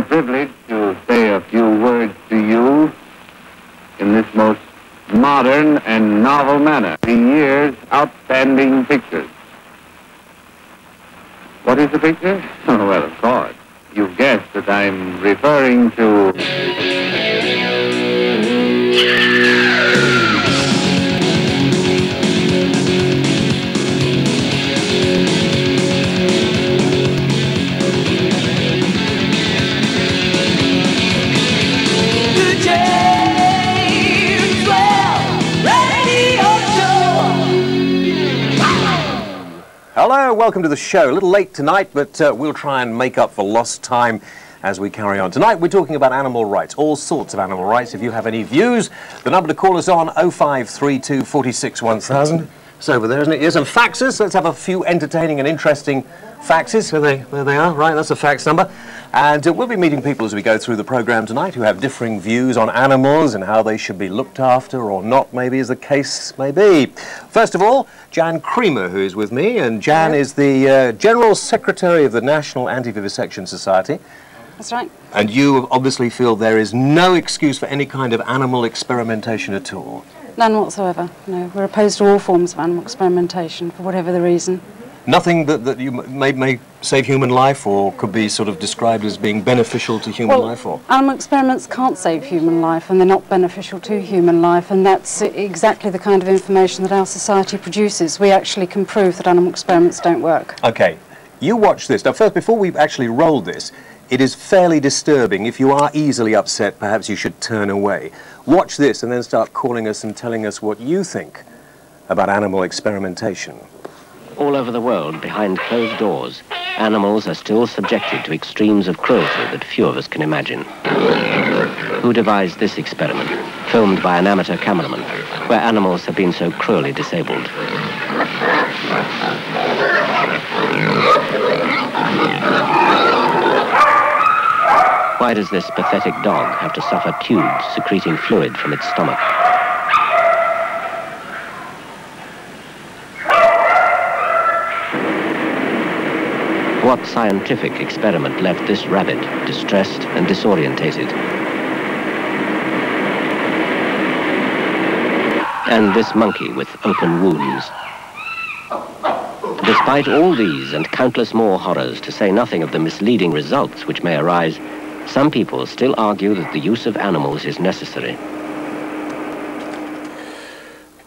am privileged to say a few words to you in this most modern and novel manner. The year's outstanding pictures. What is the picture? Oh, well, of course. You've guessed that I'm referring to... Hello, welcome to the show. A little late tonight, but we'll try and make up for lost time as we carry on. Tonight we're talking about animal rights, all sorts of animal rights. If you have any views, the number to call us on, 0532 46 1000. It's over there, isn't it? Here's some faxes. Let's have a few entertaining and interesting faxes. There they are. Right, that's a fax number. And we'll be meeting people as we go through the programme tonight who have differing views on animals and how they should be looked after or not, maybe, as the case may be. First of all, Jan Creamer, who is with me, and Jan is the General Secretary of the National Anti-Vivisection Society. That's right. And you obviously feel there is no excuse for any kind of animal experimentation at all. None whatsoever. No, we're opposed to all forms of animal experimentation, for whatever the reason. Nothing that you may save human life or could be sort of described as being beneficial to human life? Or animal experiments can't save human life, and they're not beneficial to human life, and that's exactly the kind of information that our society produces. We actually can prove that animal experiments don't work. Okay, you watch this. Now first, before we've actually rolled this, it is fairly disturbing. If you are easily upset, perhaps you should turn away. Watch this and then start calling us and telling us what you think about animal experimentation. All over the world, behind closed doors, animals are still subjected to extremes of cruelty that few of us can imagine. Who devised this experiment, filmed by an amateur cameraman, where animals have been so cruelly disabled? Why does this pathetic dog have to suffer tubes secreting fluid from its stomach? What scientific experiment left this rabbit distressed and disorientated? And this monkey with open wounds. Despite all these and countless more horrors, to say nothing of the misleading results which may arise, some people still argue that the use of animals is necessary.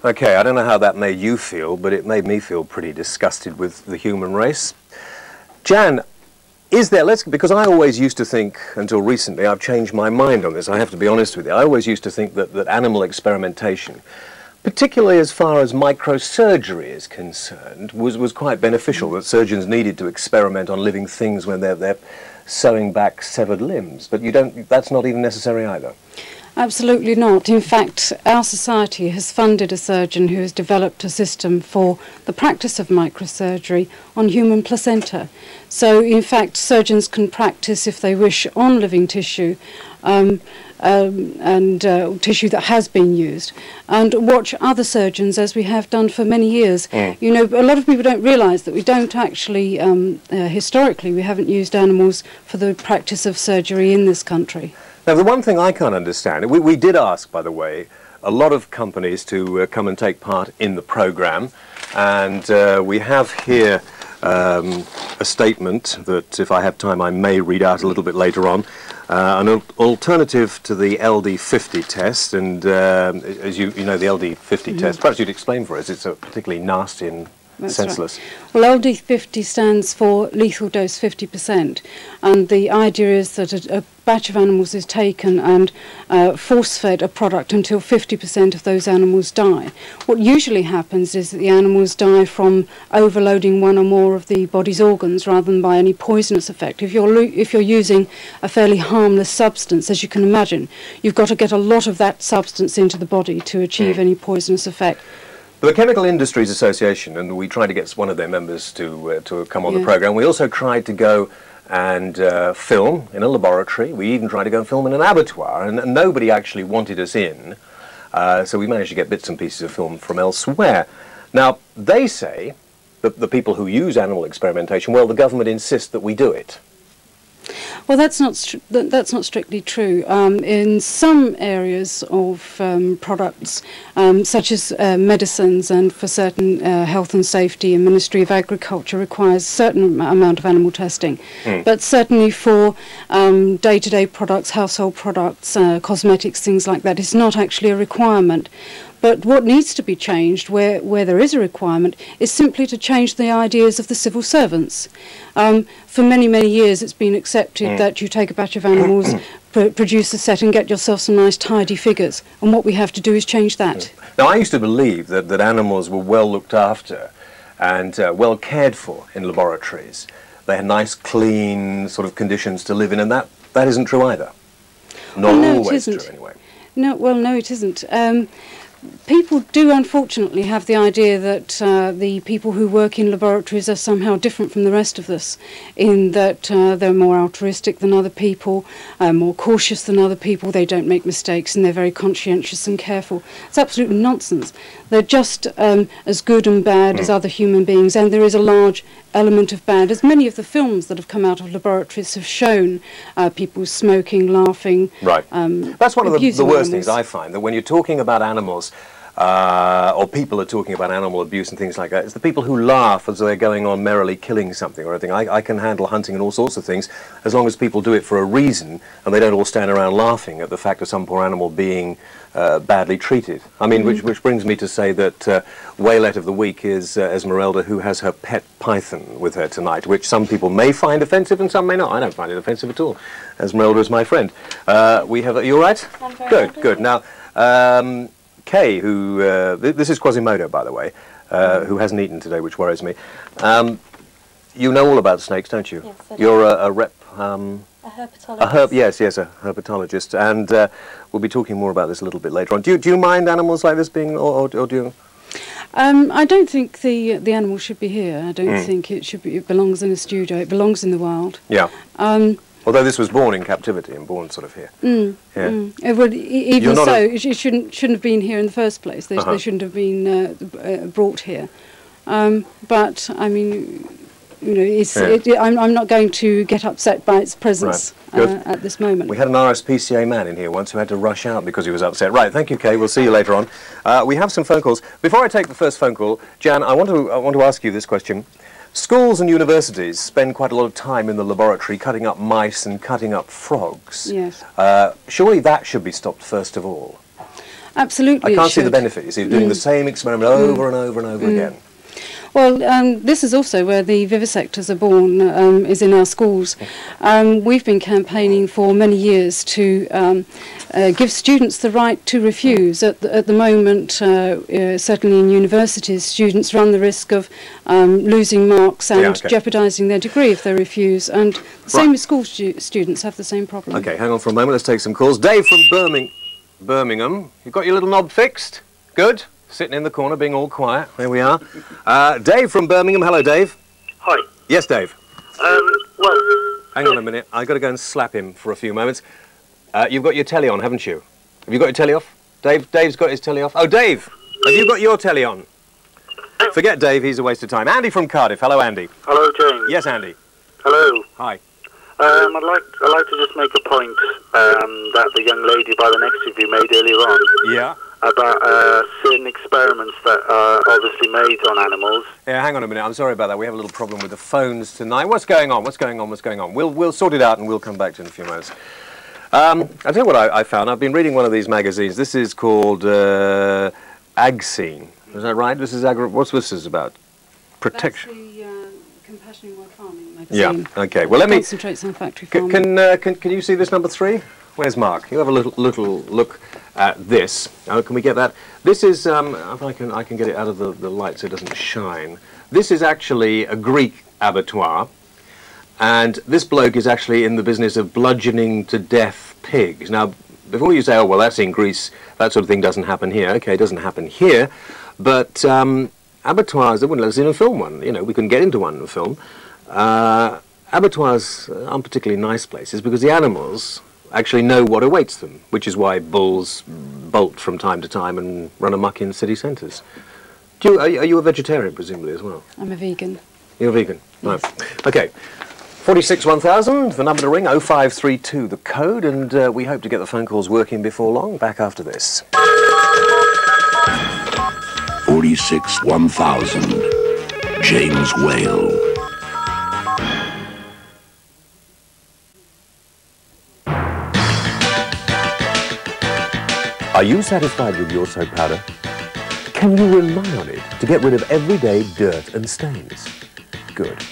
Okay, I don't know how that made you feel, but it made me feel pretty disgusted with the human race. Jan, is there, because I always used to think, until recently, I've changed my mind on this, I have to be honest with you, I always used to think that animal experimentation, particularly as far as microsurgery is concerned, was quite beneficial, that surgeons needed to experiment on living things when they're sewing back severed limbs, but that's not even necessary either. Absolutely not. In fact, our society has funded a surgeon who has developed a system for the practice of microsurgery on human placenta. So, in fact, surgeons can practice, if they wish, on living tissue and tissue that has been used, and watch other surgeons, as we have done for many years. You know, a lot of people don't realise that we don't actually, historically, we haven't used animals for the practice of surgery in this country. Now, the one thing I can't understand, we did ask, by the way, a lot of companies to come and take part in the programme, and we have here a statement that, if I have time, I may read out a little bit later on. An alternative to the LD50 test, and as you know, the LD50 test, perhaps you'd explain for us, it's particularly nasty and senseless. Right. Well, LD50 stands for lethal dose 50%, and the idea is that a batch of animals is taken and force-fed a product until 50% of those animals die. What usually happens is that the animals die from overloading one or more of the body's organs rather than by any poisonous effect. If you're using a fairly harmless substance, as you can imagine, you've got to get a lot of that substance into the body to achieve any poisonous effect. The Chemical Industries Association, and we tried to get one of their members to come on the programme. We also tried to go and film in a laboratory. We even tried to go and film in an abattoir, and nobody actually wanted us in. So we managed to get bits and pieces of film from elsewhere. Now, they say, the people who use animal experimentation, well, the government insists that we do it. Well, that's not strictly true. In some areas of products, such as medicines, and for certain health and safety, and Ministry of Agriculture requires a certain amount of animal testing. But certainly for day-to-day products, household products, cosmetics, things like that, it's not actually a requirement. But what needs to be changed, where there is a requirement, is simply to change the ideas of the civil servants. For many, many years it's been accepted that you take a batch of animals, produce a set and get yourself some nice tidy figures. And what we have to do is change that. Now, I used to believe that animals were well looked after and well cared for in laboratories. They had nice, clean sort of conditions to live in, and that isn't true either. Not always true, anyway. No, well, no, it isn't. People do unfortunately have the idea that the people who work in laboratories are somehow different from the rest of us, in that they're more altruistic than other people, more cautious than other people, they don't make mistakes, and they're very conscientious and careful. It's absolutely nonsense. They're just as good and bad as other human beings, and there is a large element of bad, as many of the films that have come out of laboratories have shown, people smoking, laughing. Right. That's one of the worst things I find, that when you're talking about animals, or people are talking about animal abuse and things like that, it's the people who laugh as they're going on merrily killing something or anything. I can handle hunting and all sorts of things, as long as people do it for a reason, and they don't all stand around laughing at the fact of some poor animal being badly treated. I mean, which brings me to say that Waylet of the Week is Esmeralda, who has her pet python with her tonight, which some people may find offensive and some may not. I don't find it offensive at all. Esmeralda is my friend. We have. Are you all right? I'm very good, happy. good. Now, Kay, who this is Quasimodo, by the way, who hasn't eaten today, which worries me. You know all about snakes, don't you? Yes, I do. You're a rep. A herpetologist. Yes, a herpetologist, and we'll be talking more about this a little bit later on. Do you mind animals like this being, or do you? I don't think the animal should be here. I don't think it should be. It belongs in a studio. It belongs in the wild. Yeah. Although this was born in captivity and born sort of here. It would, even so, it shouldn't have been here in the first place. They shouldn't have been brought here. But I mean, you know, I'm not going to get upset by its presence at this moment. We had an RSPCA man in here once who had to rush out because he was upset. Right, thank you, Kay. We'll see you later on. We have some phone calls. Before I take the first phone call, Jan, I want to ask you this question. Schools and universities spend quite a lot of time in the laboratory cutting up mice and cutting up frogs. Yes. Surely that should be stopped first of all. Absolutely. I can't see the benefit. You see, doing the same experiment over and over and over again. Well, this is also where the vivisectors are born, is in our schools. We've been campaigning for many years to give students the right to refuse. At the moment, certainly in universities, students run the risk of losing marks and jeopardising their degree if they refuse. And the same with school students have the same problem. Okay, hang on for a moment. Let's take some calls. Dave from Birmingham. You've got your little knob fixed? Good. Sitting in the corner, being all quiet. There we are. Dave from Birmingham. Hello, Dave. Hi. Yes, Dave. Well... Hang on a minute. I've got to go and slap him for a few moments. You've got your telly on, haven't you? Have you got your telly off? Dave's got his telly off. Oh, Dave, have you got your telly on? Forget Dave, he's a waste of time. Andy from Cardiff. Hello, Andy. Hello, James. Yes, Andy. Hello. Hi. I'd like to just make a point that the young lady by the next interview made earlier on. Yeah. About certain experiments that are obviously made on animals. Yeah, hang on a minute. I'm sorry about that. We have a little problem with the phones tonight. What's going on? What's going on? What's going on? We'll sort it out and we'll come back to it in a few minutes. I'll tell you what I found. I've been reading one of these magazines. This is called Ag Scene. Is that right? This is what's this is about? Protection. That's the Compassionate World Farming magazine. Yeah. Okay. Well, let me concentrates on factory farming. Can you see this number 3? Where's Mark? You have a little look at this. Can we get that? This is if I can get it out of the light so it doesn't shine. This is actually a Greek abattoir, and this bloke is actually in the business of bludgeoning to death pigs. Now, before you say, oh well, that's in Greece, that sort of thing doesn't happen here. Okay, it doesn't happen here, but abattoirs, they wouldn't let us in and film one. You know, we couldn't get into one and film. Abattoirs aren't particularly nice places because the animals actually know what awaits them, which is why bulls bolt from time to time and run amok in city centres. Are you a vegetarian, presumably, as well? I'm a vegan. You're a vegan? Yes. Right. Okay. 46 1000, the number to ring, 0532, the code, and we hope to get the phone calls working before long. Back after this. 46 1000, James Whale. Are you satisfied with your soap powder? Can you rely on it to get rid of everyday dirt and stains? Good.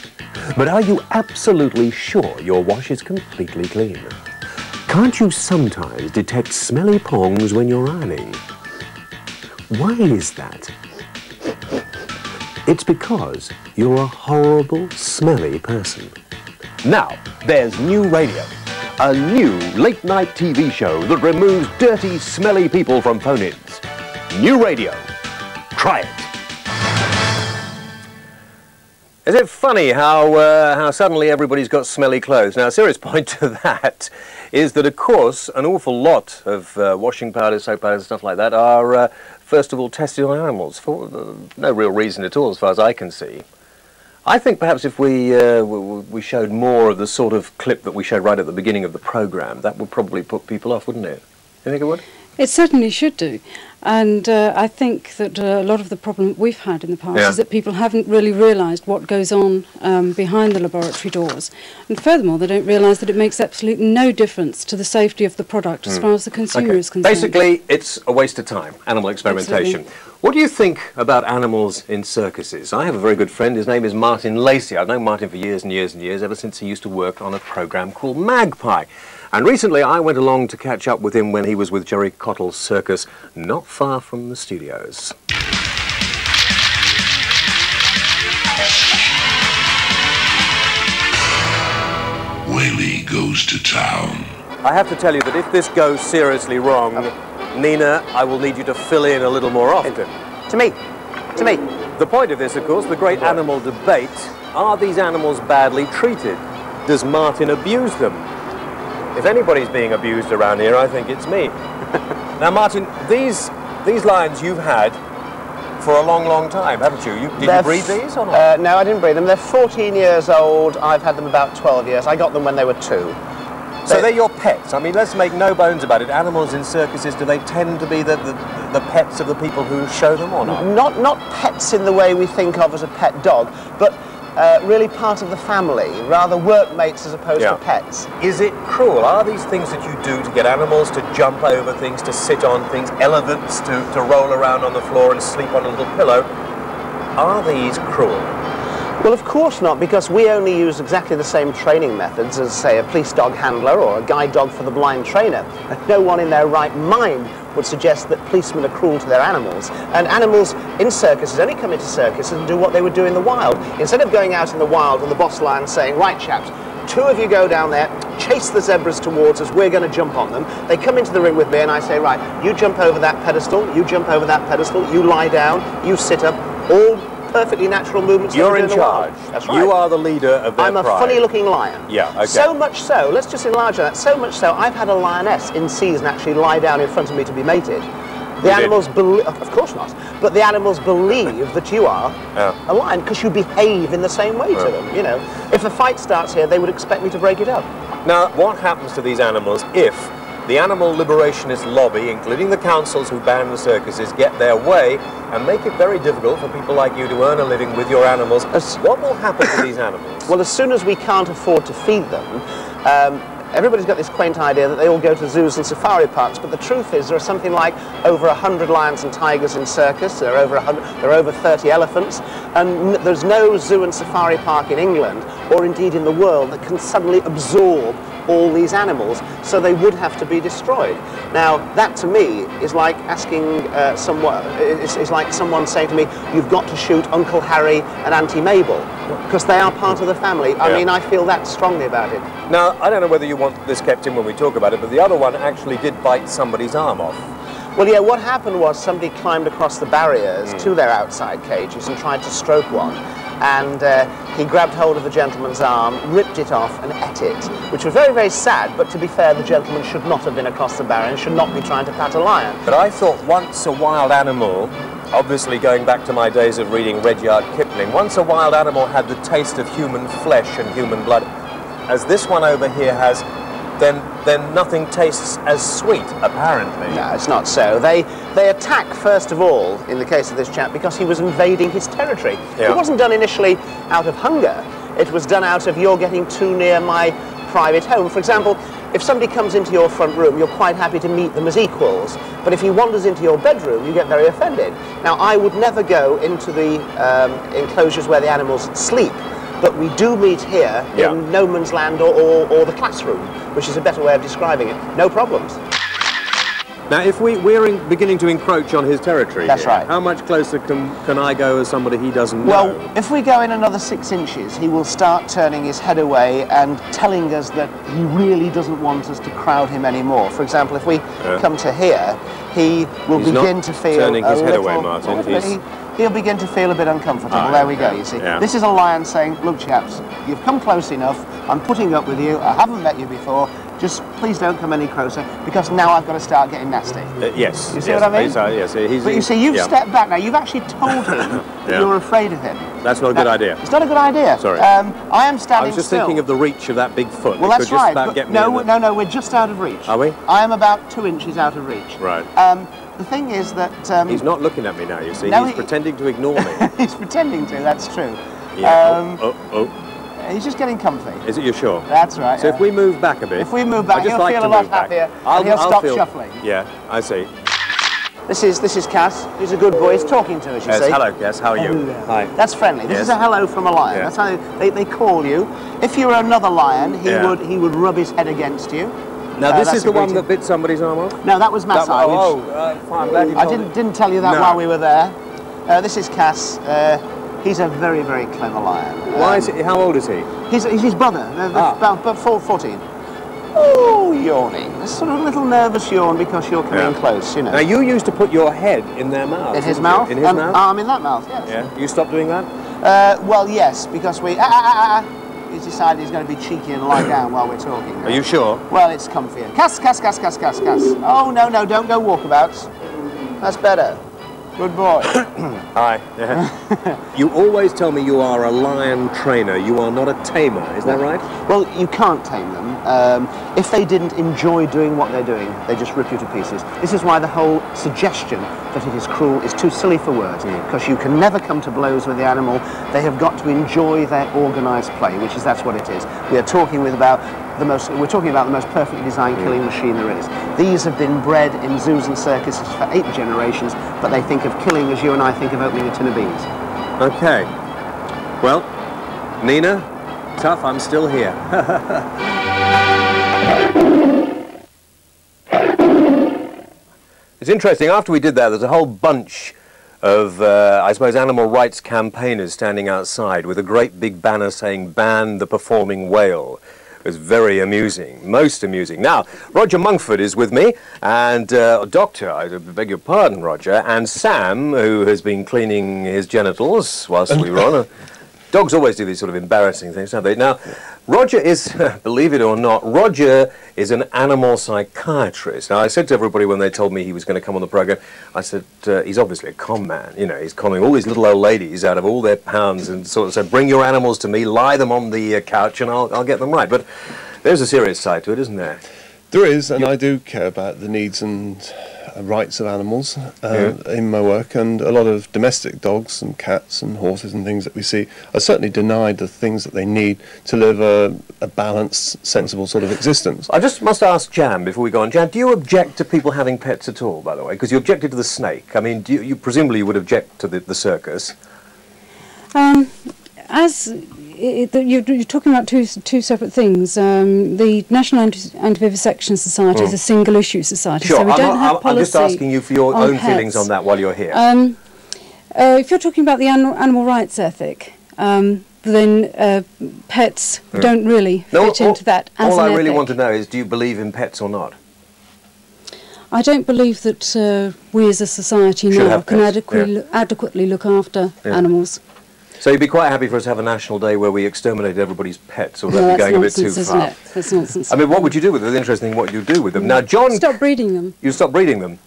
But are you absolutely sure your wash is completely clean? Can't you sometimes detect smelly pongs when you're ironing? Why is that? It's because you're a horrible, smelly person. Now, there's new radio. A new late-night TV show that removes dirty, smelly people from phone-ins. New radio. Try it. Is it funny how suddenly everybody's got smelly clothes? Now, a serious point to that is that, of course, an awful lot of washing powders, soap powders, stuff like that are, first of all, tested on animals for no real reason at all, as far as I can see. I think perhaps if we showed more of the sort of clip that we showed right at the beginning of the programme, that would probably put people off, wouldn't it? You think it would? It certainly should do. And I think that a lot of the problem we've had in the past is that people haven't really realised what goes on behind the laboratory doors. And furthermore, they don't realise that it makes absolutely no difference to the safety of the product as far as the consumer is concerned. Basically, it's a waste of time, animal experimentation. Absolutely. What do you think about animals in circuses? I have a very good friend. His name is Martin Lacey. I've known Martin for years and years and years, ever since he used to work on a programme called Magpie. And recently I went along to catch up with him when he was with Jerry Cottle's circus, not far from the studios. Whaley goes to town. I have to tell you that if this goes seriously wrong, Nina, I will need you to fill in a little more often. To me. To me. The point of this, of course, the great animal debate, are these animals badly treated? Does Martin abuse them? If anybody's being abused around here, I think it's me. Now, Martin, these lions you've had for a long, long time, haven't you? Did you breed these or not? No, I didn't breed them. They're 14 years old. I've had them about 12 years. I got them when they were 2. So they're your pets. I mean, let's make no bones about it. Animals in circuses, do they tend to be the pets of the people who show them or not? Not pets in the way we think of as a pet dog, but really part of the family, rather workmates as opposed to pets. Is it cruel? Are these things that you do to get animals to jump over things, to sit on things, elephants to roll around on the floor and sleep on a little pillow, are these cruel? Well, of course not, because we only use exactly the same training methods as, say, a police dog handler or a guide dog for the blind trainer. And no one in their right mind would suggest that policemen are cruel to their animals. And animals in circuses only come into circuses and do what they would do in the wild. Instead of going out in the wild and the boss lion saying, right chaps, 2 of you go down there, chase the zebras towards us, we're going to jump on them. They come into the ring with me and I say, right, you jump over that pedestal, you jump over that pedestal, you lie down, you sit up, all perfectly natural movements. You're in charge. That's right. You are the leader of their I'm a funny-looking lion. Yeah, okay. So much so, let's just enlarge on that, so much so, I've had a lioness in season actually lie down in front of me to be mated. The animals believe, of course not, but the animals believe that you are a lion because you behave in the same way to them, you know. If a fight starts here, they would expect me to break it up. Now, what happens to these animals if the animal liberationist lobby, including the councils who ban the circuses, get their way and make it very difficult for people like you to earn a living with your animals? What will happen to these animals? Well, as soon as we can't afford to feed them, everybody's got this quaint idea that they all go to zoos and safari parks, but the truth is there are something like over 100 lions and tigers in circus, there are over 30 elephants, and there's no zoo and safari park in England, or indeed in the world, that can suddenly absorb all these animals, so they would have to be destroyed. Now, that to me is like asking it's like someone saying to me, you've got to shoot Uncle Harry and Auntie Mabel, because they are part of the family. I mean, I feel that strongly about it. Now, I don't know whether you want this kept in when we talk about it, but the other one actually did bite somebody's arm off. Well, yeah, what happened was somebody climbed across the barriers to their outside cages and tried to stroke one. And he grabbed hold of the gentleman's arm, ripped it off and ate it, which was very, very sad, but to be fair, the gentleman should not have been across the barrier and should not be trying to pat a lion. But I thought once a wild animal, obviously going back to my days of reading Rudyard Kipling, once a wild animal had the taste of human flesh and human blood, as this one over here has, then nothing tastes as sweet, apparently. No, it's not so. They attack, first of all, in the case of this chap, because he was invading his territory. Yeah. It wasn't done initially out of hunger. It was done out of, you're getting too near my private home. For example, if somebody comes into your front room, you're quite happy to meet them as equals. But if he wanders into your bedroom, you get very offended. Now, I would never go into the enclosures where the animals sleep. But we do meet here in no man's land or the classroom, which is a better way of describing it. No problems. Now, if we're beginning to encroach on his territory, that's right. How much closer can I go as somebody he doesn't know? Well, if we go in another 6 inches, he will start turning his head away and telling us that he really doesn't want us to crowd him anymore. For example, if we come to here, he will begin to feel turning his head away, Martin. He'll begin to feel a bit uncomfortable. There we go, you see. Yeah. This is a lion saying, look, chaps, you've come close enough. I'm putting up with you. I haven't met you before. Just please don't come any closer, because now I've got to start getting nasty. Yes. You see what I mean? Yes. But you see, you've stepped back now. You've actually told him that you're afraid of him. That's not a good idea. It's not a good idea. Sorry. I am standing still. I was just thinking of the reach of that big foot. Well, that's right. No, we're just out of reach. Are we? I am about 2 inches out of reach. Right. The thing is that... he's not looking at me now, you see. No, he's pretending to ignore me. He's pretending to, that's true. Yeah. He's just getting comfy. Is it, you're sure? That's right. So if we move back a bit... If we move back, he'll feel a lot happier, and he'll stop shuffling. Yeah, I see. This is Cass. He's a good boy. He's talking to us, you see. Hello, Cass. How are you? Hi. That's friendly. This is a hello from a lion. That's how they call you. If you were another lion, he would rub his head against you. Now, this is the one that bit somebody's arm off? No, that was Masai. Fine. I'm glad you told me. I didn't tell you that while we were there. This is Cass. He's a very, very clever lion. Why is he? How old is he? He's his brother. About 14. Oh, yawning. A sort of little nervous yawn because you're coming close, you know. Now, you used to put your head in their mouth. In his mouth? In his mouth? Arm in that mouth, yes. Yeah. You stopped doing that? Well, yes, because we... He's decided he's going to be cheeky and lie down while we're talking. Are you sure? Well, it's comfier. Cass. Oh, no, don't go walkabouts. That's better. Good boy. Hi. Yeah. You always tell me you are a lion trainer. You are not a tamer. Is that right? Well, you can't tame them. If they didn't enjoy doing what they're doing, they just rip you to pieces. This is why the whole suggestion that it is cruel is too silly for words, because you can never come to blows with the animal. They have got to enjoy their organised play, that's what it is. We're talking about the most perfectly designed killing machine there is. These have been bred in zoos and circuses for 8 generations, but they think of killing as you and I think of opening a tin of beans. Okay. Well, Nina, tough, I'm still here. It's interesting, after we did that, there's a whole bunch of, I suppose, animal rights campaigners standing outside with a great big banner saying, "Ban the performing whale." It was very amusing, most amusing. Now, Roger Monkford is with me, and Doctor, I beg your pardon, Roger, and Sam, who has been cleaning his genitals whilst we were on. Dogs always do these sort of embarrassing things, don't they? Now, Roger is, believe it or not, Roger is an animal psychiatrist. Now, I said to everybody when they told me he was going to come on the program, I said, he's obviously a con man. You know, he's conning all these little old ladies out of all their pounds and sort of said, bring your animals to me, lie them on the couch, and I'll get them right. But there's a serious side to it, isn't there? There is, and I do care about the needs and rights of animals in my work, and a lot of domestic dogs and cats and horses and things that we see are certainly denied the things that they need to live a balanced, sensible sort of existence. I just must ask Jan before we go on. Jan, do you object to people having pets at all, by the way? Because you objected to the snake. I mean, you presumably would object to the circus. You're talking about two separate things. The National Anti-Vivisection Society is a single-issue society, sure, so we don't have policy. I'm just asking you for your own feelings on that while you're here. If you're talking about the animal rights ethic, then pets don't really fit into that as all an I really ethic. want to know is, do you believe in pets or not? I don't believe that we as a society now can adequately look after animals. So you'd be quite happy for us to have a national day where we exterminate everybody's pets, or would that be going a bit too far? Isn't it? That's nonsense. I mean, what would you do with them? It's interesting what you do with them. Now, John... Stop breeding them. You stop breeding them?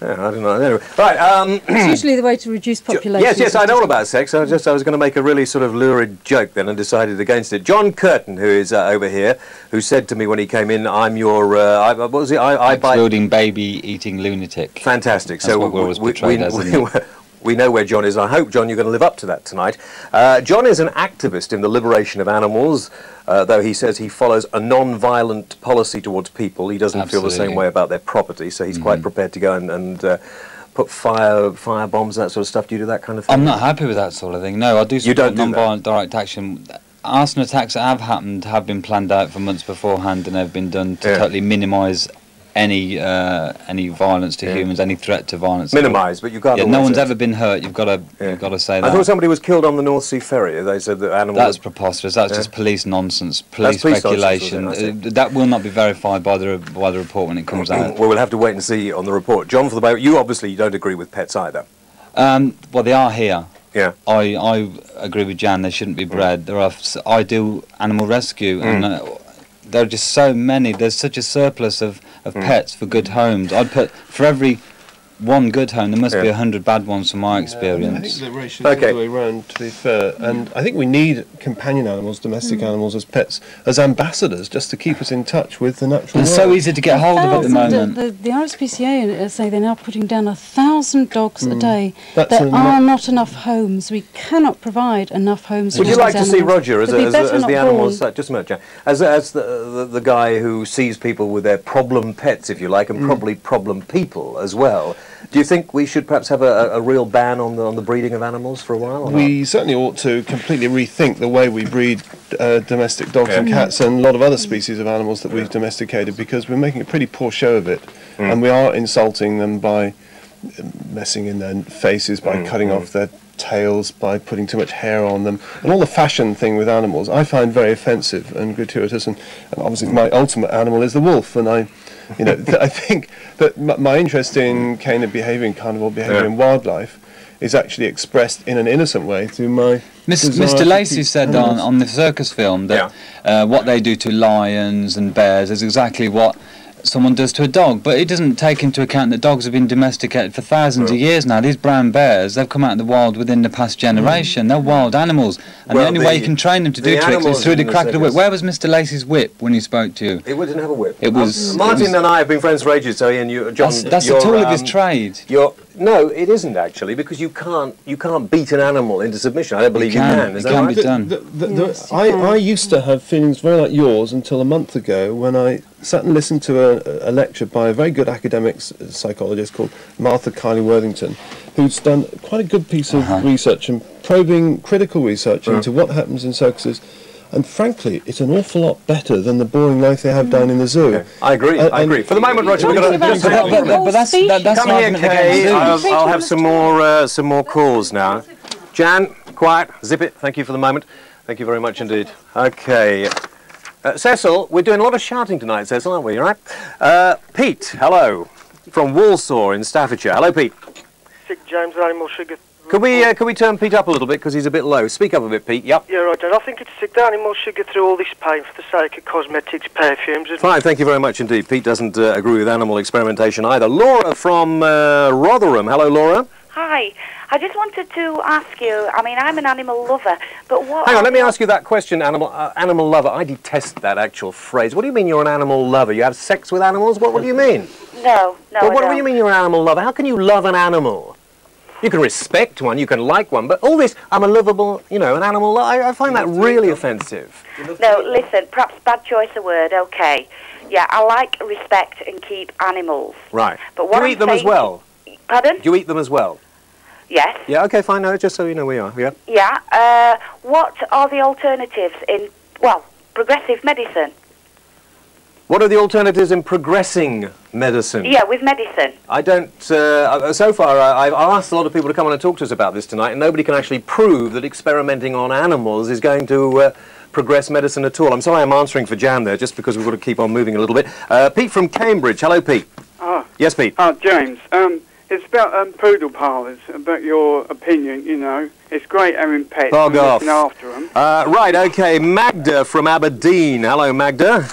Yeah, I don't know. Anyway, right. It's usually the way to reduce population. Yes, I know all about sex. I was going to make a really sort of lurid joke then and decided against it. John Curtin, who is over here, who said to me when he came in, "I'm your what was it? I buy exploding baby eating lunatic." Fantastic. That's what we're always portrayed as, isn't it? We know where John is. I hope, John, you're going to live up to that tonight. John is an activist in the liberation of animals, though he says he follows a non-violent policy towards people. He doesn't feel the same way about their property, so he's quite prepared to go and put fire bombs and that sort of stuff. Do you do that kind of thing? I'm not happy with that sort of thing. No, I do support non-violent direct action. Arson attacks that have happened have been planned out for months beforehand and have been done to totally minimise any violence to humans, any threat to violence. Minimise, but you've got to. No one's ever been hurt. You've got to say that. I thought somebody was killed on the North Sea ferry. They said that animals. That's preposterous. That's just police nonsense, police speculation. That will not be verified by the report when it comes out. Well, we'll have to wait and see on the report. John, for the moment, you obviously don't agree with pets either. Well, they are here. Yeah. I agree with Jan. They shouldn't be bred. I do animal rescue and. There are just so many. There's such a surplus of pets for good homes. I'd put for every one good home, there must be 100 bad ones from my experience. I think the ratio is the way around, to be fair. And I think we need companion animals, domestic animals, as pets, as ambassadors, just to keep us in touch with the natural world. It's so easy to get hold of at the moment. The RSPCA say they're now putting down 1,000 dogs a day. There are not enough homes. We cannot provide enough homes. Would you like to see Roger as the animals? Just a minute, Jan. As the guy who sees people with their problem pets, if you like, and probably problem people as well. Do you think we should perhaps have a real ban on the breeding of animals for a while? We certainly ought to completely rethink the way we breed domestic dogs and cats and a lot of other species of animals that we've domesticated, because we're making a pretty poor show of it, and we are insulting them by messing in their faces, by cutting off their tails, by putting too much hair on them, and all the fashion thing with animals I find very offensive and gratuitous, and obviously my ultimate animal is the wolf, and I think that my interest in canine behaviour and carnivore behaviour in wildlife is actually expressed in an innocent way through my... Mr. Lacey said on the circus film that what they do to lions and bears is exactly what someone does to a dog, but it doesn't take into account that dogs have been domesticated for thousands of years now. These brown bears, they've come out of the wild within the past generation. They're wild animals, and the only way you can train them to do tricks is through the crack of the whip. Where was Mr. Lacey's whip when he spoke to you? It didn't have a whip. It was Martin and I have been friends for ages, so Ian, John, that's the tool of his trade. No, it isn't actually, because you can't beat an animal into submission. I don't believe you can. It can be done. I used to have feelings very like yours until a month ago, when I sat and listened to a lecture by a very good academic psychologist called Martha Kiley Worthington, who's done quite a good piece of research and probing critical research into what happens in circuses. And frankly, it's an awful lot better than the boring life they have down in the zoo. Okay. I agree. For the moment, Roger, we've got to just that's come here, Kay. I'll have some more calls now. Jan, quiet, zip it. Thank you for the moment. Thank you very much indeed. Okay. Cecil, we're doing a lot of shouting tonight, Cecil, aren't we? All right. Pete, hello, from Walsall in Staffordshire. Hello, Pete. Sick James Animal Sugar. Could we turn Pete up a little bit, because he's a bit low? Speak up a bit, Pete. Yep. Yeah, right, John. I think it's sick that animal sugar through all this pain for the sake of cosmetics, perfumes. Fine, thank you very much indeed. Pete doesn't agree with animal experimentation either. Laura from Rotherham. Hello, Laura. Hi. I just wanted to ask you, I mean, I'm an animal lover, but what... Hang on, let me ask you that question, animal lover. I detest that actual phrase. What do you mean you're an animal lover? You have sex with animals? What do you mean? No, well, what do you mean you're an animal lover? How can you love an animal? You can respect one, you can like one, but all this, I'm a lovable, an animal lover, I find that really offensive. No, listen, perhaps bad choice of word, okay. Yeah, I like, respect and keep animals. Right. But what do you eat them as well? Pardon? Do you eat them as well? Yes. Yeah, okay, fine, no, just so you know we are, yeah. Yeah, what are the alternatives in, progressive medicine? What are the alternatives in progressing medicine? Yeah, with medicine. I don't... so far, I've asked a lot of people to come on and talk to us about this tonight, and nobody can actually prove that experimenting on animals is going to progress medicine at all. I'm sorry I'm answering for Jan there, just because we've got to keep on moving a little bit. Pete from Cambridge. Hello, Pete. Yes, Pete. James. It's about poodle parlours, about your opinion, It's great having pets and looking after them. Right, OK. Magda from Aberdeen. Hello, Magda.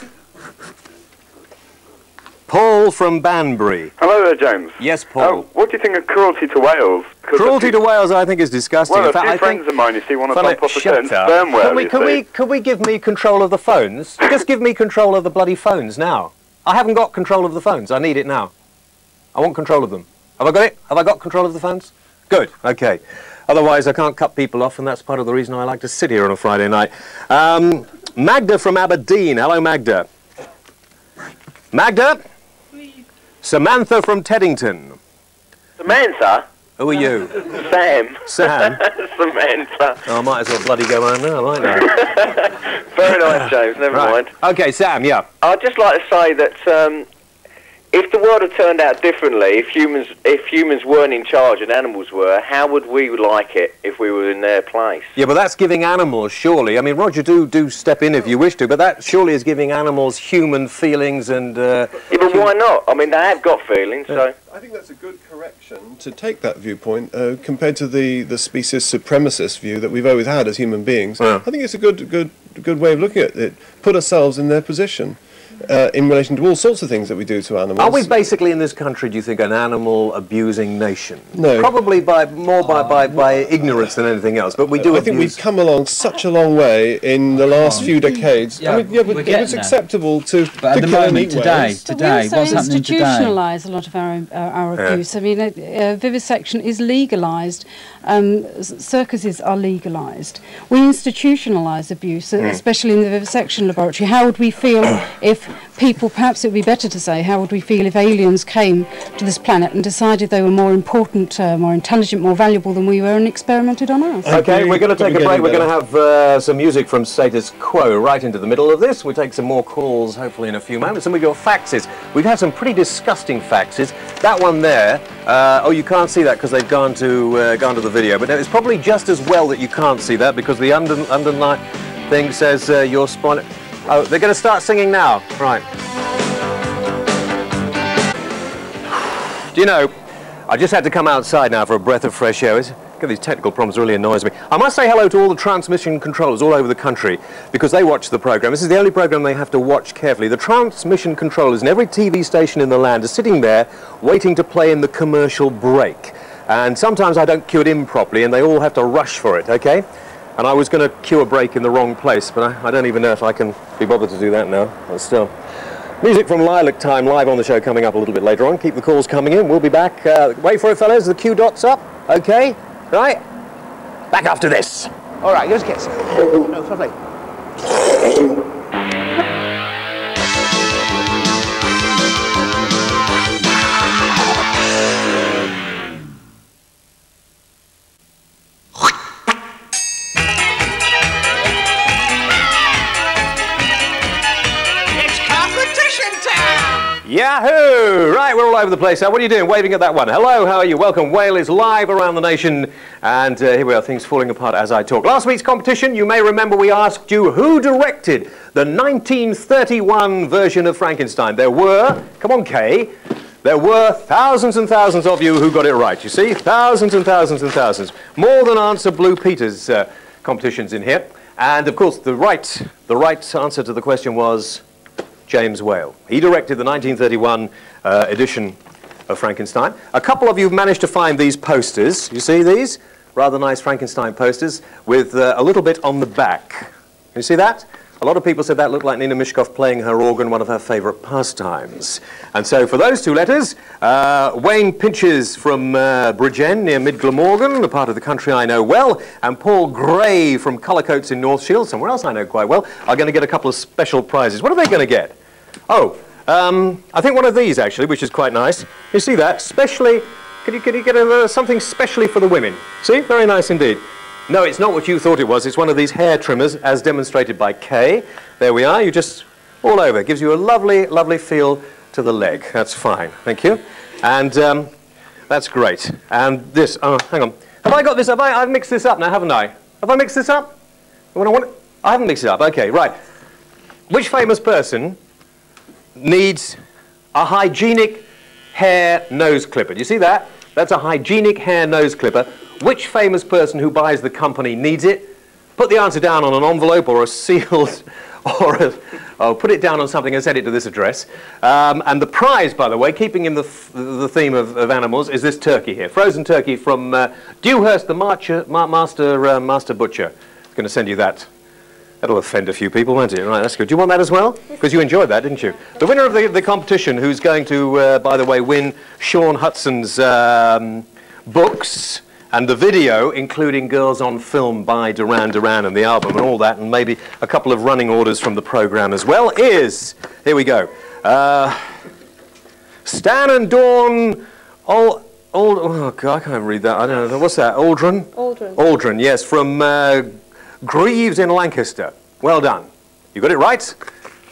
Paul Paul from Banbury. Hello there, James. Yes, Paul. What do you think of cruelty to whales? Cruelty to whales, I think, is disgusting. Well, in fact, a few friends of mine, you see, want to bump off a certain shut up. sperm whale, Could we give me control of the phones? Just give me control of the bloody phones now. I haven't got control of the phones. I need it now. I want control of them. Have I got it? Have I got control of the phones? Good, okay. Otherwise, I can't cut people off, and that's part of the reason I like to sit here on a Friday night. Magda from Aberdeen. Hello, Magda. Magda? Samantha from Teddington. Samantha? Who are you? Sam. Sam? Samantha. Oh, I might as well bloody go home now, mightn't I? Very nice, James. Never mind. Okay, Sam, yeah. I'd just like to say that if the world had turned out differently, if humans weren't in charge and animals were, how would we like it if we were in their place? Yeah, but that's giving animals, surely. I mean, Roger, do step in if you wish to, but that surely is giving animals human feelings and... yeah, but why not? I mean, they have got feelings, so... I think that's a good correction to take that viewpoint compared to the species supremacist view that we've always had as human beings. I think it's a good way of looking at it. Put ourselves in their position. In relation to all sorts of things that we do to animals. Are we basically in this country, do you think, an animal-abusing nation? No. Probably more by ignorance than anything else, but we do I think we've come along such a long way in the last few decades. Yeah, I mean, but it was acceptable to But at the kill and moment, eat whales. today, what's happening today? Institutionalise a lot of our abuse. I mean, vivisection is legalised. Circuses are legalised. We institutionalise abuse, especially in the vivisection laboratory. How would we feel if people, perhaps it would be better to say, how would we feel if aliens came to this planet and decided they were more important, more intelligent, more valuable than we were and experimented on us? Okay, we're going to take a break. We're going to have some music from Status Quo right into the middle of this. We'll take some more calls, hopefully, in a few moments. And we've got faxes. We've had some pretty disgusting faxes. That one there, oh, you can't see that because they've gone to the video. But it's probably just as well that you can't see that because the underline thing says you're spoiling. Oh, they're going to start singing now. Right. Do you know, I just had to come outside now for a breath of fresh air. These technical problems really annoys me. I must say hello to all the transmission controllers all over the country because they watch the programme. This is the only programme they have to watch carefully. The transmission controllers in every TV station in the land are sitting there waiting to play in the commercial break. And sometimes I don't cue it in properly and they all have to rush for it, okay? And I was going to cue a break in the wrong place, but I don't even know if I can be bothered to do that now. But still. Music from Lilac Time live on the show coming up a little bit later on. Keep the calls coming in. We'll be back. Wait for it, fellas. The Q dot's up. Okay? Right? Back after this. All right, yours gets. No, lovely. Yahoo! Right, we're all over the place now. What are you doing? Waving at that one. Hello, how are you? Welcome. Whale is live around the nation. And here we are, things falling apart as I talk. Last week's competition, you may remember we asked you who directed the 1931 version of Frankenstein. There were, come on, Kay, there were thousands and thousands of you who got it right, you see? Thousands and thousands and thousands. More than answer Blue Peter's competitions in here. And, of course, the right answer to the question was James Whale. He directed the 1931 edition of Frankenstein. A couple of you have managed to find these posters. You see these? Rather nice Frankenstein posters with a little bit on the back. You see that? A lot of people said that looked like Nina Mishkov playing her organ, one of her favourite pastimes. And so for those two letters, Wayne Pinches from Bridgend near Mid Glamorgan, a part of the country I know well, and Paul Gray from Cullercoats in North Shields, somewhere else I know quite well, are going to get a couple of special prizes. What are they going to get? Oh, I think one of these actually, which is quite nice. You see that? Specially, can you get something specially for the women? See? Very nice indeed. No, it's not what you thought it was. It's one of these hair trimmers, as demonstrated by Kay. There we are. You just, all over. It gives you a lovely, lovely feel to the leg. That's fine. Thank you. And that's great. And this, oh, hang on. Have I got this? I've mixed this up now, haven't I? Have I mixed this up? I haven't mixed it up. Okay, right. Which famous person needs a hygienic hair nose clipper? Do you see that? That's a hygienic hair nose clipper. Which famous person who buys the company needs it? Put the answer down on an envelope or a sealed or I'll put it down on something and send it to this address. And the prize, by the way, keeping in the theme of animals, is this turkey here. Frozen turkey from Dewhurst, the Master Butcher. I'm going to send you that. That'll offend a few people, won't it? Right, that's good. Do you want that as well? Because you enjoyed that, didn't you? The winner of the competition, who's going to, by the way, win Sean Hudson's books and the video, including Girls on Film by Duran Duran and the album and all that, and maybe a couple of running orders from the programme as well, is, here we go, Stan and Dawn, oh God, I can't read that, I don't know, what's that, Aldrin? Aldrin, yes, from Greaves in Lancaster. Well done. You got it right.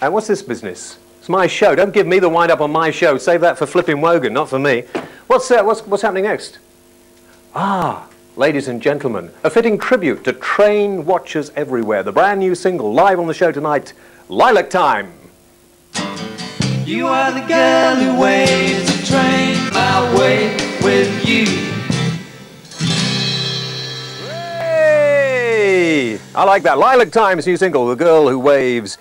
And what's this business? It's my show. Don't give me the wind-up on my show. Save that for Flippin' Wogan, not for me. What's happening next? Ah, ladies and gentlemen, a fitting tribute to train watchers everywhere. The brand new single, live on the show tonight, Lilac Time. You are the girl who waves a train my way with you. I like that. Lilac Time's new single, The Girl Who Waves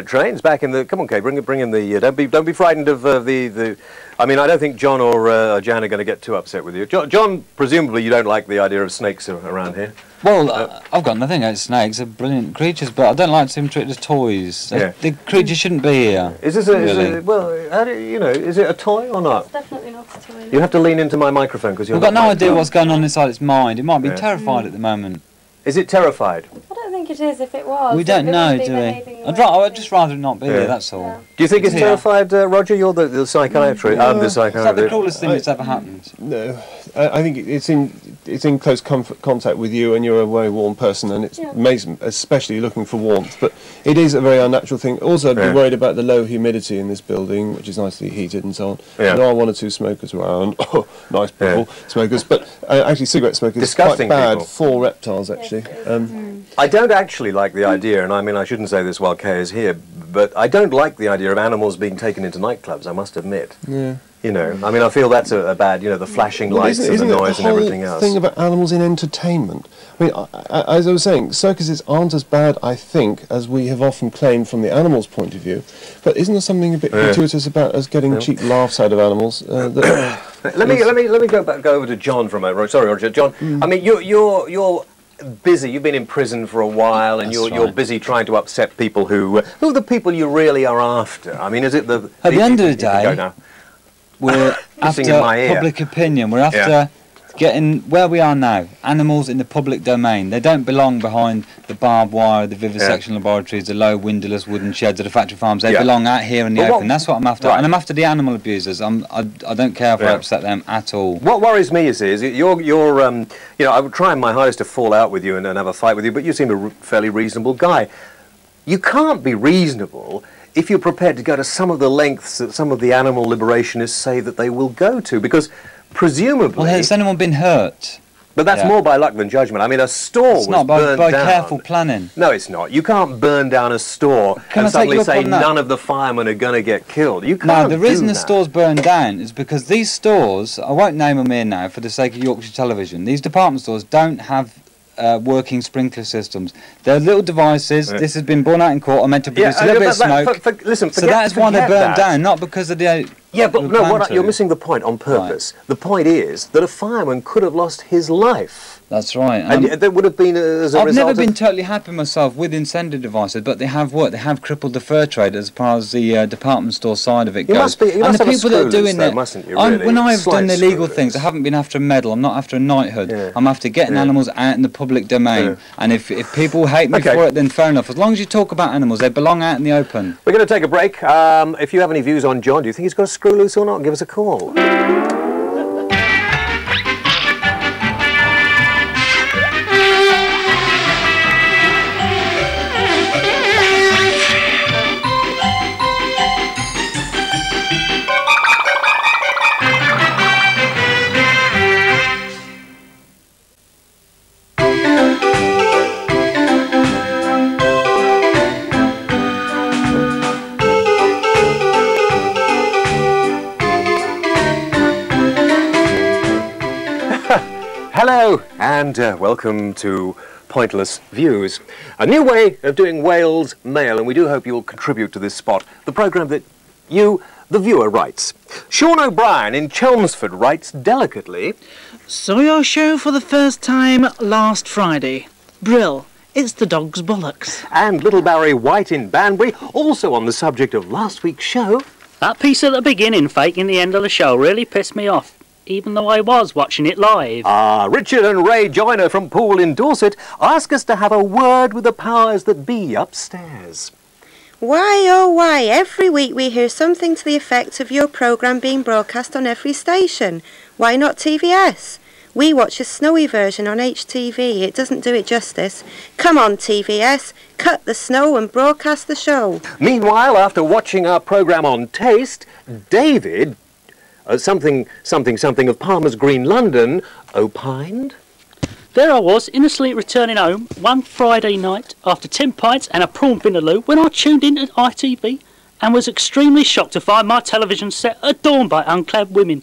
Trains. Back in the... Come on, Kay, bring in the... don't be frightened of the... I mean, I don't think John or Jan are going to get too upset with you. John, presumably you don't like the idea of snakes around here. Well, I've got nothing against snakes. They're brilliant creatures, but I don't like to see them treated as toys. Yeah. The creatures shouldn't be here. Is this well, how do you know, is it a toy or not? It's definitely not a toy. You have to lean into my microphone because you're We've got no idea what's going on inside its mind. It might be terrified at the moment. Is it terrified? I don't think it is. If it was, we don't know, do we? I'd just rather not be here, that's all. Yeah. Do you think it's terrified, Roger? You're the psychiatrist. I'm the psychiatrist. Is that the cruelest thing that's ever happened? No, I think it's in close contact with you, and you're a very warm person, and it's amazing, especially looking for warmth. But it is a very unnatural thing. Also, I'd be worried about the low humidity in this building, which is nicely heated and so on. Yeah. There are one or two smokers around. Oh, nice people, smokers. But actually, cigarette smokers is quite bad for reptiles, actually. I don't actually like the idea, and I mean, I shouldn't say this while Kay is here, but I don't like the idea of animals being taken into nightclubs, I must admit. Yeah. You know, I mean, I feel that's a bad, you know, the flashing lights and the noise and everything else. The thing about animals in entertainment. I mean, as I was saying, circuses aren't as bad, I think, as we have often claimed from the animals' point of view. But isn't there something a bit gratuitous about us getting cheap laughs out of animals? Let me go over to John for a moment. Sorry, Roger. John, I mean, you're busy. You've been in prison for a while, and you're busy trying to upset people who are the people you really are after. I mean, is it the... At the end of the day, we're after public opinion. We're after getting where we are now. Animals in the public domain. They don't belong behind the barbed wire, the vivisection laboratories, the low windowless wooden sheds of the factory farms. They belong out here in the open. That's what I'm after. And I'm after the animal abusers. I don't care if I upset them at all. What worries me is you're you know, I would try my hardest to fall out with you and have a fight with you, but you seem a fairly reasonable guy. You can't be reasonable if you're prepared to go to some of the lengths that some of the animal liberationists say that they will go to, because presumably... Well, has anyone been hurt? But that's more by luck than judgment. I mean, a store was burned down. It's not by careful planning. No, it's not. You can't burn down a store and suddenly say none of the firemen are going to get killed. You can't No, the reason the store's burned down is because these stores, I won't name them here now for the sake of Yorkshire Television, these department stores don't have working sprinkler systems. They're little devices. This has been borne out in court. Are meant to produce a little bit of smoke. Listen, so that's why they're burnt down, not because of the... Yeah, but no, you're missing the point on purpose. Right. The point is that a fireman could have lost his life. That's right. And there would have been, as a result... I've never been totally happy myself with incendiary devices, but they have worked. They have crippled the fur trade as far as the department store side of it goes. You must the people that are doing it, mustn't you, really? When I've done illegal things, I haven't been after a medal. I'm not after a knighthood. I'm after getting animals out in the public domain. And if people hate me for it, then fair enough. As long as you talk about animals, they belong out in the open. We're going to take a break. If you have any views on John, do you think he's got a screw loose or not? Give us a call. Hello and welcome to pointless views. A new way of doing Wales Mail, and we do hope you'll contribute to this spot, the programme that you, the viewer, writes. Sean O'Brien in Chelmsford writes delicately, Saw your show for the first time last Friday. Brill. It's the dog's bollocks. And little Barry White in Banbury, also on the subject of last week's show. That piece at the beginning, faking the end of the show, really pissed me off, even though I was watching it live. Richard and Ray Joyner from Poole in Dorset ask us to have a word with the powers that be upstairs. Why, oh why, every week we hear something to the effect of your programme being broadcast on every station. Why not TVS? We watch a snowy version on HTV. It doesn't do it justice. Come on, TVS, cut the snow and broadcast the show. Meanwhile, after watching our programme on taste, David, something of Palmer's Green, London, opined. There I was, innocently returning home one Friday night after 10 pints and a prawn vindaloo when I tuned in at ITV and was extremely shocked to find my television set adorned by unclad women.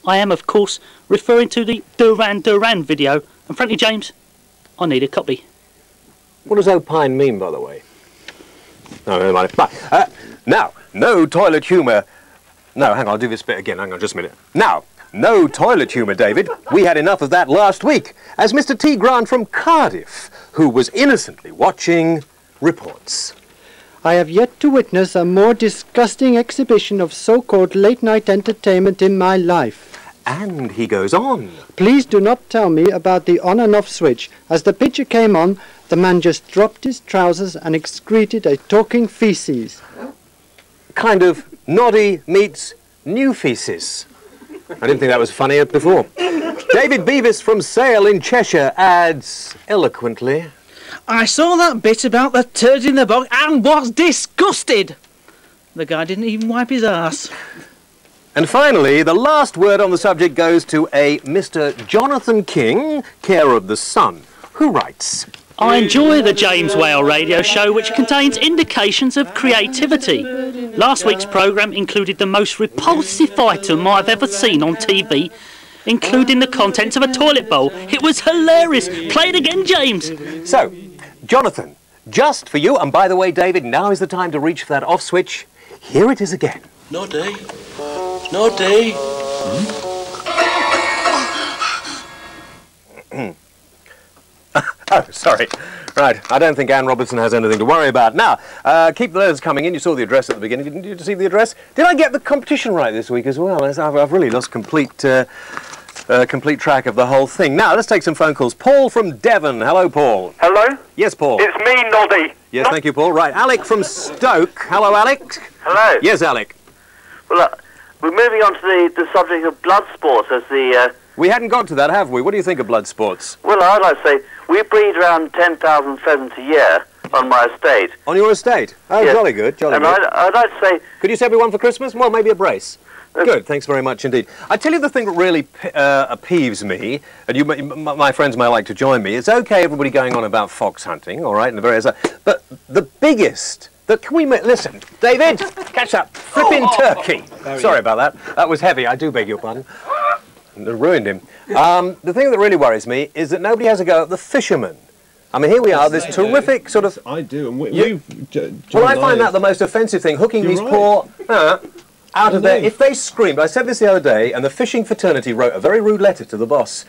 I am, of course, referring to the Duran Duran video, and frankly, James, I need a copy. What does opine mean, by the way? No, never mind. Now, no toilet humour. No, hang on, I'll do this bit again. Hang on, just a minute. Now, no toilet humour, David. We had enough of that last week, as Mr. T. Grant from Cardiff, who was innocently watching, reports. I have yet to witness a more disgusting exhibition of so-called late-night entertainment in my life. And he goes on. Please do not tell me about the on and off switch. As the picture came on, the man just dropped his trousers and excreted a talking feces. Kind of noddy meets new feces. I didn't think that was funny before. David Beavis from Sale in Cheshire adds eloquently, I saw that bit about the turd in the bog and was disgusted. The guy didn't even wipe his ass. And finally, the last word on the subject goes to a Mr. Jonathan King, care of The Sun, who writes, I enjoy the James Whale radio show, which contains indications of creativity. Last week's programme included the most repulsive item I've ever seen on TV, including the contents of a toilet bowl. It was hilarious. Play it again, James. So, Jonathan, just for you, and by the way, David, now is the time to reach for that off switch. Here it is again. Noddy. Noddy. Oh, sorry. Right, I don't think Anne Robertson has anything to worry about. Now, keep the letters coming in. You saw the address at the beginning. Didn't you see the address? Did I get the competition right this week as well? I've really lost complete track of the whole thing. Now, let's take some phone calls. Paul from Devon. Hello, Paul. Hello? Yes, Paul. It's me, Noddy. Yes, thank you, Paul. Right, Alec from Stoke. Hello, Alec. Hello. Yes, Alec. Well, we're moving on to the subject of blood sports as the... We hadn't got to that, have we? What do you think of blood sports? Well, I'd like to say, we breed around 10,000 pheasants a year on my estate. On your estate? Oh, yes. Jolly good, jolly and good. I'd like to say... Could you send me one for Christmas? Well, maybe a brace. Good, thanks very much indeed. I tell you the thing that really peeves me, and you, my friends may like to join me, it's okay everybody going on about fox hunting, all right, and the various... but the biggest... Can we listen, David, catch that flipping turkey. Sorry about that. That was heavy, I do beg your pardon. It ruined him. The thing that really worries me is that nobody has a go at the fishermen. I mean, here we are, this terrific sort of... I do, and well, I find that the most offensive thing, hooking these poor... out of there. If they screamed, I said this the other day, and the fishing fraternity wrote a very rude letter to the boss.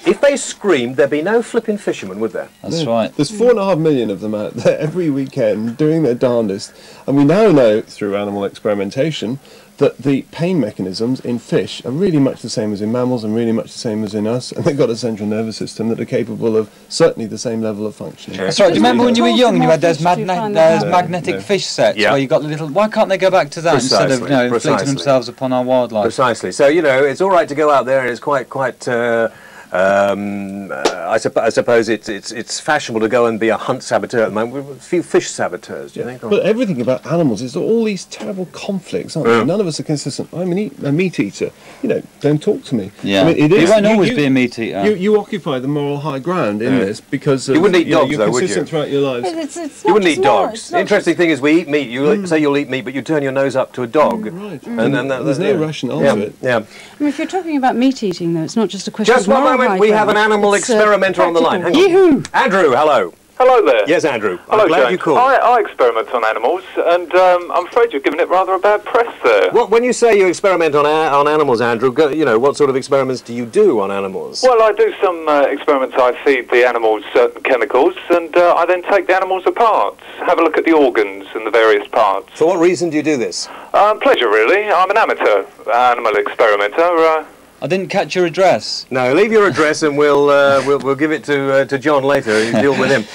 If they screamed, there'd be no flipping fishermen, would there? That's right. There's 4.5 million of them out there every weekend doing their darndest. And we now know, through animal experimentation, that the pain mechanisms in fish are really much the same as in mammals and really much the same as in us. And they've got a central nervous system that are capable of certainly the same level of functioning. That's right. Do you remember when you were young and you had those magnetic fish sets where you got the little... Why can't they go back to that instead of inflicting themselves upon our wildlife? Precisely. So, you know, it's all right to go out there and it's quite... I suppose it's fashionable to go and be a hunt saboteur at the moment. We've a few fish saboteurs, do you think? But everything about animals is all these terrible conflicts, aren't they? None of us are consistent. I'm a meat eater. You know, don't talk to me. Yeah. I mean, it is, you won't always be a meat eater. You occupy the moral high ground in this because you wouldn't eat dogs, you're though, would you? consistent throughout your lives. You wouldn't eat dogs. The interesting thing is we eat meat. You say you'll eat meat, but you turn your nose up to a dog. Right. And there's no rationale to it. Yeah. I mean, if you're talking about meat eating, though, it's not just a question Just of one moral moment, we have an animal experimenter on the line. Hang on. Yoo-hoo! Andrew, hello. Hello there. Yes, Andrew. Hello, I'm glad James. you called. I experiment on animals, and I'm afraid you're giving it rather a bad press there. When you say you experiment on animals, Andrew, you know, what sort of experiments do you do on animals? Well, I do some experiments. I feed the animals certain chemicals, and I then take the animals apart, have a look at the organs and the various parts. For what reason do you do this? Pleasure, really. I'm an amateur animal experimenter. I didn't catch your address. No, leave your address and we'll give it to John later. You deal with him.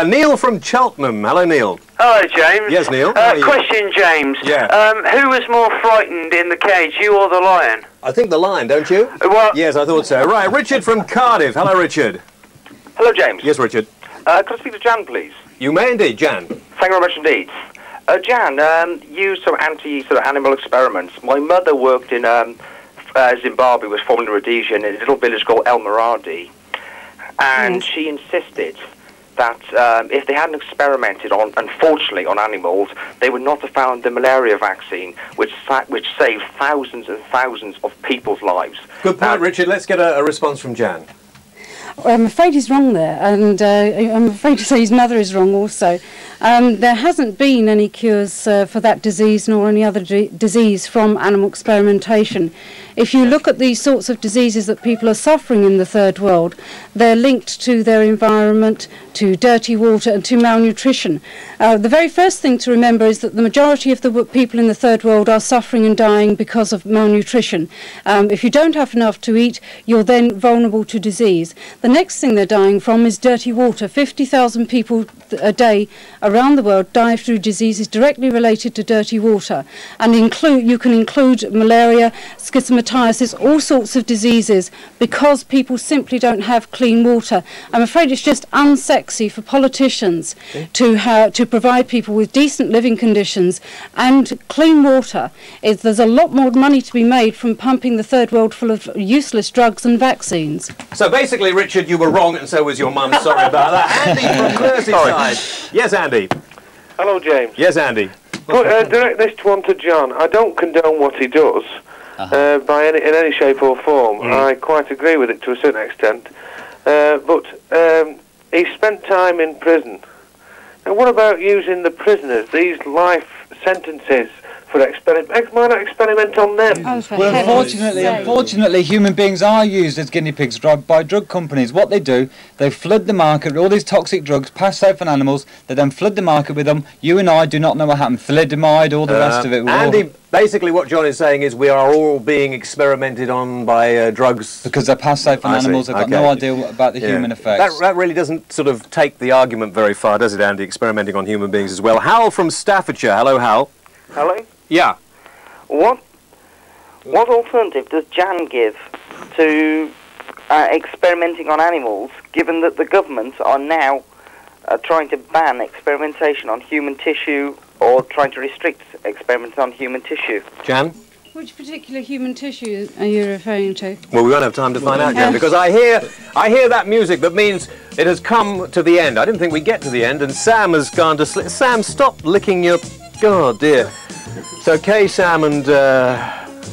Neil from Cheltenham. Hello, Neil. Hello, James. Yes, Neil. How are you? Question, James. Yeah. Who was more frightened in the cage, you or the lion? I think the lion, don't you? Well, yes, I thought so. Right, Richard from Cardiff. Hello, Richard. Hello, James. Yes, Richard. Could I speak to Jan, please? You may indeed, Jan. Thank you very much indeed. Jan, you some anti-animal experiments. My mother worked in Zimbabwe, was formerly Rhodesia, in a little village called El Maradi, and she insisted that if they hadn't experimented on, unfortunately, on animals, they would not have found the malaria vaccine, which saved thousands and thousands of people's lives. Good point, Richard. Let's get a response from Jan. I'm afraid he's wrong there, and I'm afraid to say his mother is wrong also. There hasn't been any cures for that disease nor any other disease from animal experimentation. If you look at these sorts of diseases that people are suffering in the third world, they're linked to their environment, to dirty water and to malnutrition. The very first thing to remember is that the majority of the people in the third world are suffering and dying because of malnutrition. If you don't have enough to eat, you're then vulnerable to disease. The next thing they're dying from is dirty water. 50,000 people a day around the world die through diseases directly related to dirty water, and you can include malaria, schistosomatiasis, all sorts of diseases, because people simply don't have clean water. I'm afraid it's just unsexy for politicians to provide people with decent living conditions and clean water. There's a lot more money to be made from pumping the third world full of useless drugs and vaccines. So basically, Richard, you were wrong, and so was your mum. Sorry about that. Andy from Merseyside. Yes, Andy. Hello, James. Yes, Andy. Direct this one to John. I don't condone what he does in any shape or form. I quite agree with it to a certain extent. But he spent time in prison. And what about using the prisoners, these life sentences, for why not experiment on them? Well, unfortunately, human beings are used as guinea pigs by drug companies. What they do, they flood the market with all these toxic drugs, pass safe on animals. They then flood the market with them. You and I do not know what happened. Thalidomide, all the rest of it. Andy, basically what John is saying is we are all being experimented on by drugs. Because they're pass safe on animals. They've got no idea about the human effects. That really doesn't sort of take the argument very far, does it, Andy? Experimenting on human beings as well. Hal from Staffordshire. Hello, Hal. Hello? Yeah. What alternative does Jan give to experimenting on animals, given that the government are now trying to ban experimentation on human tissue or trying to restrict experiments on human tissue? Jan? Which particular human tissue are you referring to? Well, we won't have time to find out, Jan, because I hear that music that means it has come to the end. I didn't think we'd get to the end, and Sam has gone to sleep. Sam, stop licking your... Oh, dear. So, Kay, Sam and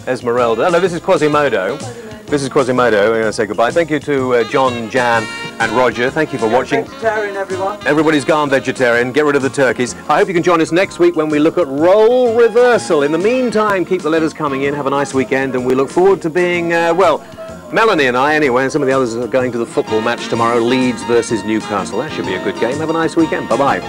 Esmeralda. No, this is Quasimodo. This is Quasimodo. We're going to say goodbye. Thank you to John, Jan and Roger. Thank you for watching. Vegetarian, everyone. Everybody's gone vegetarian. Get rid of the turkeys. I hope you can join us next week when we look at role reversal. In the meantime, keep the letters coming in. Have a nice weekend, and we look forward to being, well, Melanie and I anyway, and some of the others are going to the football match tomorrow, Leeds versus Newcastle. That should be a good game. Have a nice weekend. Bye-bye.